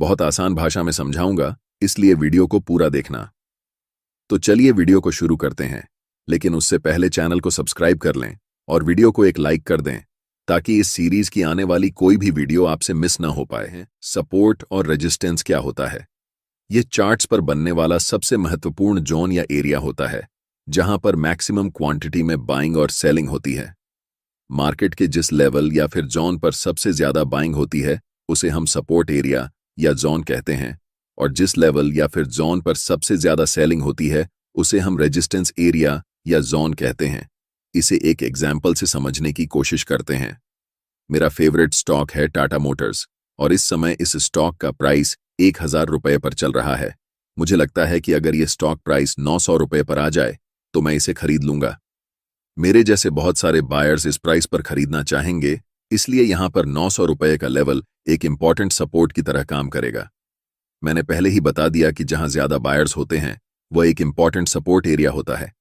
बहुत आसान भाषा में समझाऊंगा, इसलिए वीडियो को पूरा देखना। तो चलिए वीडियो को शुरू करते हैं, लेकिन उससे पहले चैनल को सब्सक्राइब कर लें और वीडियो को एक लाइक कर दें ताकि इस सीरीज की आने वाली कोई भी वीडियो आपसे मिस ना हो पाए हैं। सपोर्ट और रेजिस्टेंस क्या होता है? ये चार्ट्स पर बनने वाला सबसे महत्वपूर्ण जोन या एरिया होता है जहां पर मैक्सिमम क्वांटिटी में बाइंग और सेलिंग होती है। मार्केट के जिस लेवल या फिर जोन पर सबसे ज्यादा बाइंग होती है उसे हम सपोर्ट एरिया या जोन कहते हैं, और जिस लेवल या फिर जोन पर सबसे ज्यादा सेलिंग होती है उसे हम रेजिस्टेंस एरिया या जोन कहते हैं। इसे एक एग्जाम्पल से समझने की कोशिश करते हैं। मेरा फेवरेट स्टॉक है टाटा मोटर्स और इस समय इस स्टॉक का प्राइस 1000 रुपये पर चल रहा है। मुझे लगता है कि अगर ये स्टॉक प्राइस 900 रुपये पर आ जाए तो मैं इसे खरीद लूंगा। मेरे जैसे बहुत सारे बायर्स इस प्राइस पर खरीदना चाहेंगे, इसलिए यहां पर 900 रुपये का लेवल एक इंपॉर्टेंट सपोर्ट की तरह काम करेगा। मैंने पहले ही बता दिया कि जहां ज्यादा बायर्स होते हैं वह एक इंपॉर्टेंट सपोर्ट एरिया होता है।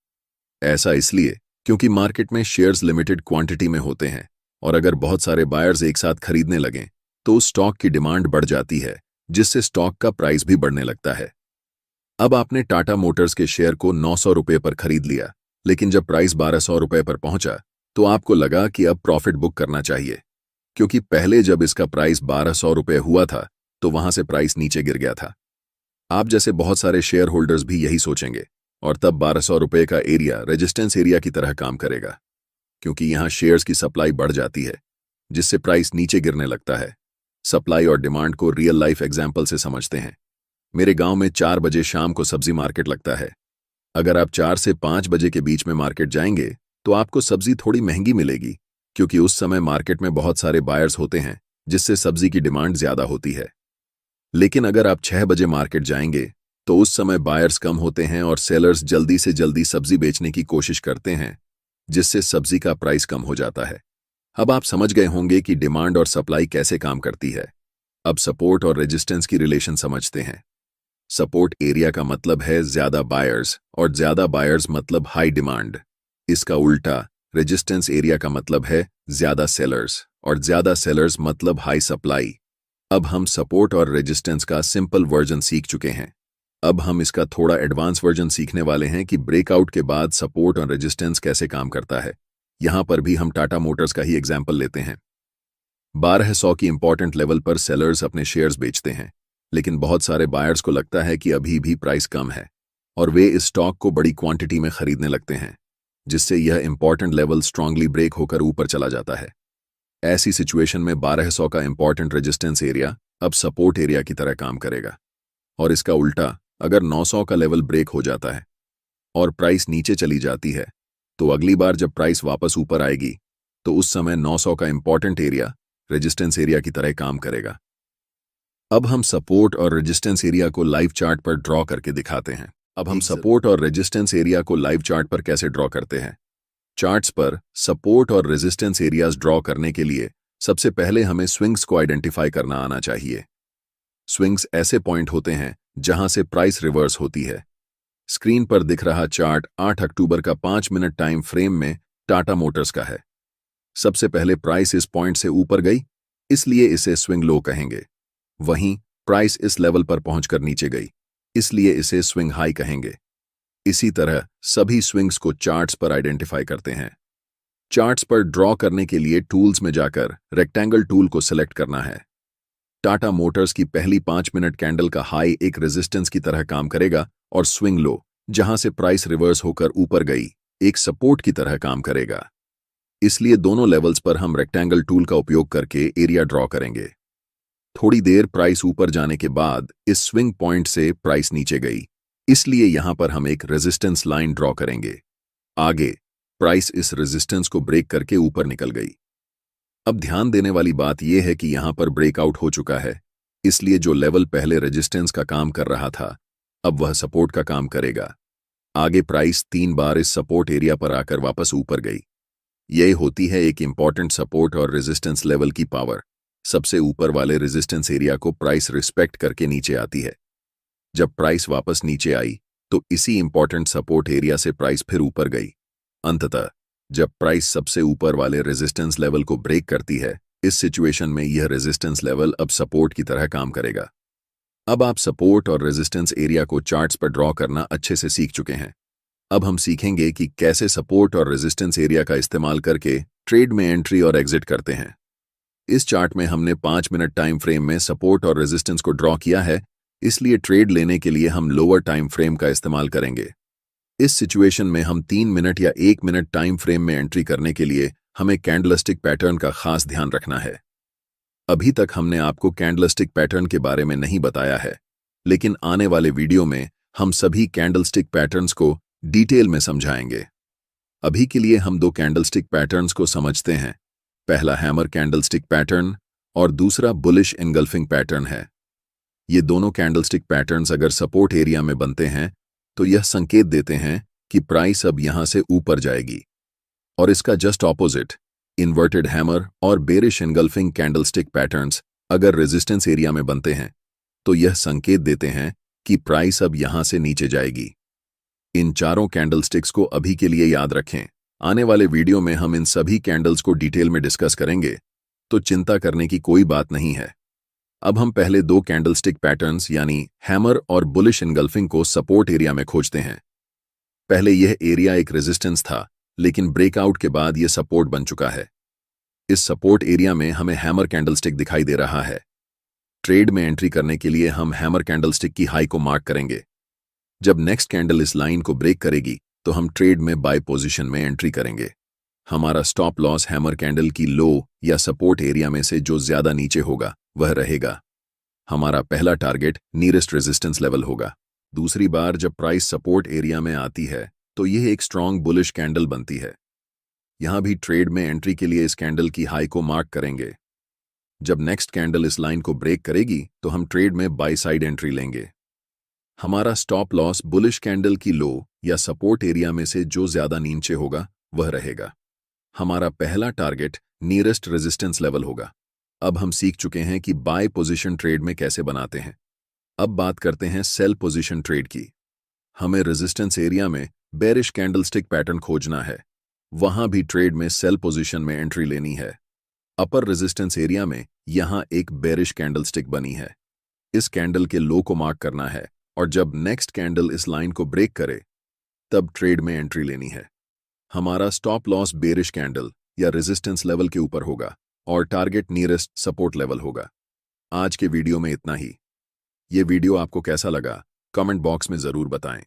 ऐसा इसलिए क्योंकि मार्केट में शेयर्स लिमिटेड क्वांटिटी में होते हैं और अगर बहुत सारे बायर्स एक साथ खरीदने लगें तो उस स्टॉक की डिमांड बढ़ जाती है, जिससे स्टॉक का प्राइस भी बढ़ने लगता है। अब आपने टाटा मोटर्स के शेयर को 900 रुपये पर खरीद लिया, लेकिन जब प्राइस 1200 रुपये पर पहुंचा तो आपको लगा कि अब प्रॉफिट बुक करना चाहिए, क्योंकि पहले जब इसका प्राइस 1200 रुपये हुआ था तो वहां से प्राइस नीचे गिर गया था। आप जैसे बहुत सारे शेयर होल्डर्स भी यही सोचेंगे और तब 1200 रुपये का एरिया रेजिस्टेंस एरिया की तरह काम करेगा, क्योंकि यहां शेयर्स की सप्लाई बढ़ जाती है जिससे प्राइस नीचे गिरने लगता है। सप्लाई और डिमांड को रियल लाइफ एग्जाम्पल से समझते हैं। मेरे गांव में 4 बजे शाम को सब्जी मार्केट लगता है। अगर आप 4 से 5 बजे के बीच में मार्केट जाएंगे तो आपको सब्जी थोड़ी महंगी मिलेगी, क्योंकि उस समय मार्केट में बहुत सारे बायर्स होते हैं जिससे सब्जी की डिमांड ज्यादा होती है। लेकिन अगर आप 6 बजे मार्केट जाएंगे तो उस समय बायर्स कम होते हैं और सेलर्स जल्दी से जल्दी सब्जी बेचने की कोशिश करते हैं, जिससे सब्जी का प्राइस कम हो जाता है। अब आप समझ गए होंगे कि डिमांड और सप्लाई कैसे काम करती है। अब सपोर्ट और रेजिस्टेंस की रिलेशन समझते हैं। सपोर्ट एरिया का मतलब है ज्यादा बायर्स और ज्यादा बायर्स मतलब हाई डिमांड। इसका उल्टा रेजिस्टेंस एरिया का मतलब है ज्यादा सेलर्स और ज्यादा सेलर्स मतलब हाई सप्लाई। अब हम सपोर्ट और रेजिस्टेंस का सिंपल वर्जन सीख चुके हैं। अब हम इसका थोड़ा एडवांस वर्जन सीखने वाले हैं कि ब्रेकआउट के बाद सपोर्ट और रेजिस्टेंस कैसे काम करता है। यहां पर भी हम टाटा मोटर्स का ही एग्जाम्पल लेते हैं। 1200 की इंपॉर्टेंट लेवल पर सेलर्स अपने शेयर्स बेचते हैं, लेकिन बहुत सारे बायर्स को लगता है कि अभी भी प्राइस कम है और वे इस स्टॉक को बड़ी क्वांटिटी में खरीदने लगते हैं, जिससे यह इंपॉर्टेंट लेवल स्ट्रांगली ब्रेक होकर ऊपर चला जाता है। ऐसी सिचुएशन में 1200 का इंपॉर्टेंट रेजिस्टेंस एरिया अब सपोर्ट एरिया की तरह काम करेगा। और इसका उल्टा, अगर 900 का लेवल ब्रेक हो जाता है और प्राइस नीचे चली जाती है तो अगली बार जब प्राइस वापस ऊपर आएगी तो उस समय 900 का इंपॉर्टेंट एरिया रेजिस्टेंस एरिया की तरह काम करेगा। अब हम सपोर्ट और रेजिस्टेंस एरिया को लाइव चार्ट पर ड्रॉ करके दिखाते हैं। अब हम सपोर्ट और रेजिस्टेंस एरिया को लाइव चार्ट पर कैसे ड्रॉ करते हैं? चार्ट्स पर सपोर्ट और रेजिस्टेंस एरियाज ड्रॉ करने के लिए सबसे पहले हमें स्विंग्स को आइडेंटिफाई करना आना चाहिए। स्विंग्स ऐसे पॉइंट होते हैं जहां से प्राइस रिवर्स होती है। स्क्रीन पर दिख रहा चार्ट 8 अक्टूबर का 5 मिनट टाइम फ्रेम में टाटा मोटर्स का है। सबसे पहले प्राइस इस पॉइंट से ऊपर गई, इसलिए इसे स्विंग लो कहेंगे। वहीं प्राइस इस लेवल पर पहुंचकर नीचे गई, इसलिए इसे स्विंग हाई कहेंगे। इसी तरह सभी स्विंग्स को चार्ट्स पर आइडेंटिफाई करते हैं। चार्ट्स पर ड्रॉ करने के लिए टूल्स में जाकर रेक्टेंगल टूल को सिलेक्ट करना है। टाटा मोटर्स की पहली 5 मिनट कैंडल का हाई एक रेजिस्टेंस की तरह काम करेगा और स्विंग लो, जहां से प्राइस रिवर्स होकर ऊपर गई, एक सपोर्ट की तरह काम करेगा। इसलिए दोनों लेवल्स पर हम रेक्टेंगल टूल का उपयोग करके एरिया ड्रॉ करेंगे। थोड़ी देर प्राइस ऊपर जाने के बाद इस स्विंग पॉइंट से प्राइस नीचे गई, इसलिए यहां पर हम एक रेजिस्टेंस लाइन ड्रॉ करेंगे। आगे प्राइस इस रेजिस्टेंस को ब्रेक करके ऊपर निकल गई। अब ध्यान देने वाली बात यह है कि यहां पर ब्रेकआउट हो चुका है, इसलिए जो लेवल पहले रेजिस्टेंस का काम कर रहा था अब वह सपोर्ट का काम करेगा। आगे प्राइस 3 बार इस सपोर्ट एरिया पर आकर वापस ऊपर गई। यही होती है एक इंपॉर्टेंट सपोर्ट और रेजिस्टेंस लेवल की पावर। सबसे ऊपर वाले रेजिस्टेंस एरिया को प्राइस रिस्पेक्ट करके नीचे आती है। जब प्राइस वापस नीचे आई तो इसी इंपॉर्टेंट सपोर्ट एरिया से प्राइस फिर ऊपर गई। अंततः जब प्राइस सबसे ऊपर वाले रेजिस्टेंस लेवल को ब्रेक करती है, इस सिचुएशन में यह रेजिस्टेंस लेवल अब सपोर्ट की तरह काम करेगा। अब आप सपोर्ट और रेजिस्टेंस एरिया को चार्ट्स पर ड्रॉ करना अच्छे से सीख चुके हैं। अब हम सीखेंगे कि कैसे सपोर्ट और रेजिस्टेंस एरिया का इस्तेमाल करके ट्रेड में एंट्री और एग्जिट करते हैं। इस चार्ट में हमने 5 मिनट टाइम फ्रेम में सपोर्ट और रेजिस्टेंस को ड्रॉ किया है, इसलिए ट्रेड लेने के लिए हम लोअर टाइम फ्रेम का इस्तेमाल करेंगे। इस सिचुएशन में हम 3 मिनट या 1 मिनट टाइम फ्रेम में एंट्री करने के लिए हमें कैंडलस्टिक पैटर्न का खास ध्यान रखना है। अभी तक हमने आपको कैंडलस्टिक पैटर्न के बारे में नहीं बताया है, लेकिन आने वाले वीडियो में हम सभी कैंडलस्टिक पैटर्न्स को डिटेल में समझाएंगे। अभी के लिए हम 2 कैंडलस्टिक पैटर्न्स को समझते हैं। पहला हैमर कैंडलस्टिक पैटर्न और दूसरा बुलिश एनगल्फिंग पैटर्न है। ये दोनों कैंडलस्टिक पैटर्न्स अगर सपोर्ट एरिया में बनते हैं तो यह संकेत देते हैं कि प्राइस अब यहां से ऊपर जाएगी, और इसका जस्ट ऑपोजिट इन्वर्टेड हैमर और बेरिश एनगल्फिंग कैंडलस्टिक पैटर्न्स अगर रेजिस्टेंस एरिया में बनते हैं तो यह संकेत देते हैं कि प्राइस अब यहां से नीचे जाएगी। इन चारों कैंडलस्टिक्स को अभी के लिए याद रखें। आने वाले वीडियो में हम इन सभी कैंडल्स को डिटेल में डिस्कस करेंगे, तो चिंता करने की कोई बात नहीं है। अब हम पहले 2 कैंडलस्टिक पैटर्न्स यानी हैमर और बुलिश एनगल्फिंग को सपोर्ट एरिया में खोजते हैं। पहले यह एरिया एक रेजिस्टेंस था, लेकिन ब्रेकआउट के बाद यह सपोर्ट बन चुका है। इस सपोर्ट एरिया में हमें हैमर कैंडलस्टिक दिखाई दे रहा है। ट्रेड में एंट्री करने के लिए हम हैमर कैंडलस्टिक की हाई को मार्क करेंगे। जब नेक्स्ट कैंडल इस लाइन को ब्रेक करेगी तो हम ट्रेड में बाय पोजीशन में एंट्री करेंगे। हमारा स्टॉप लॉस हैमर कैंडल की लो या सपोर्ट एरिया में से जो ज्यादा नीचे होगा वह रहेगा। हमारा पहला टारगेट नियरेस्ट रेजिस्टेंस लेवल होगा। दूसरी बार जब प्राइस सपोर्ट एरिया में आती है तो यह एक स्ट्रॉन्ग बुलिश कैंडल बनती है। यहां भी ट्रेड में एंट्री के लिए इस कैंडल की हाई को मार्क करेंगे। जब नेक्स्ट कैंडल इस लाइन को ब्रेक करेगी तो हम ट्रेड में बाय साइड एंट्री लेंगे। हमारा स्टॉप लॉस बुलिश कैंडल की लो या सपोर्ट एरिया में से जो ज्यादा नीचे होगा वह रहेगा। हमारा पहला टारगेट नियरेस्ट रेजिस्टेंस लेवल होगा। अब हम सीख चुके हैं कि बाय पोजीशन ट्रेड में कैसे बनाते हैं। अब बात करते हैं सेल पोजीशन ट्रेड की। हमें रेजिस्टेंस एरिया में बेरिश कैंडलस्टिक पैटर्न खोजना है, वहां भी ट्रेड में सेल पोजीशन में एंट्री लेनी है। अपर रेजिस्टेंस एरिया में यहां एक बेरिश कैंडलस्टिक बनी है, इस कैंडल के लो को मार्क करना है, और जब नेक्स्ट कैंडल इस लाइन को ब्रेक करे तब ट्रेड में एंट्री लेनी है। हमारा स्टॉप लॉस बेरिश कैंडल या रेजिस्टेंस लेवल के ऊपर होगा और टारगेट नियरेस्ट सपोर्ट लेवल होगा। आज के वीडियो में इतना ही। ये वीडियो आपको कैसा लगा कमेंट बॉक्स में जरूर बताएं।